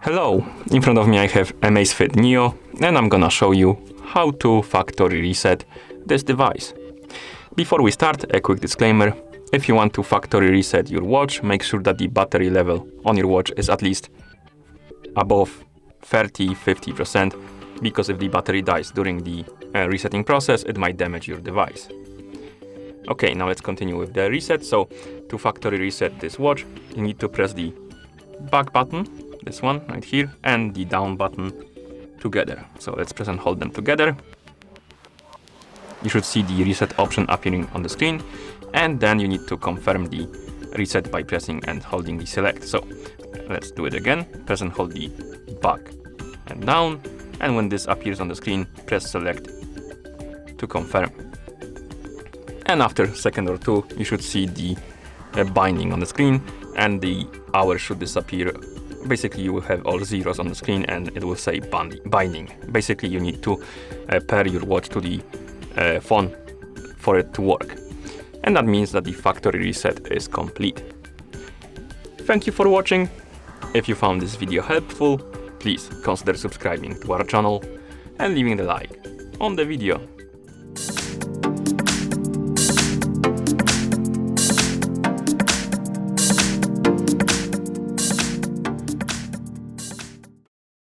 Hello, in front of me I have AMAZFIT Neo and I'm gonna show you how to factory reset this device. Before we start, a quick disclaimer. If you want to factory reset your watch, make sure that the battery level on your watch is at least above 30–50%, because if the battery dies during the resetting process, it might damage your device. Okay, now let's continue with the reset. So to factory reset this watch, you need to press the back button, this one right here, and the down button together. So let's press and hold them together. You should see the reset option appearing on the screen, and then you need to confirm the reset by pressing and holding the select. So let's do it again. Press and hold the back and down, and when this appears on the screen, press select to confirm. And after a second or two, you should see the binding on the screen, and the hour should disappear. Basically, you will have all zeros on the screen and it will say binding. Basically, you need to pair your watch to the phone for it to work. And that means that the factory reset is complete. Thank you for watching. If you found this video helpful, please consider subscribing to our channel and leaving the like on the video.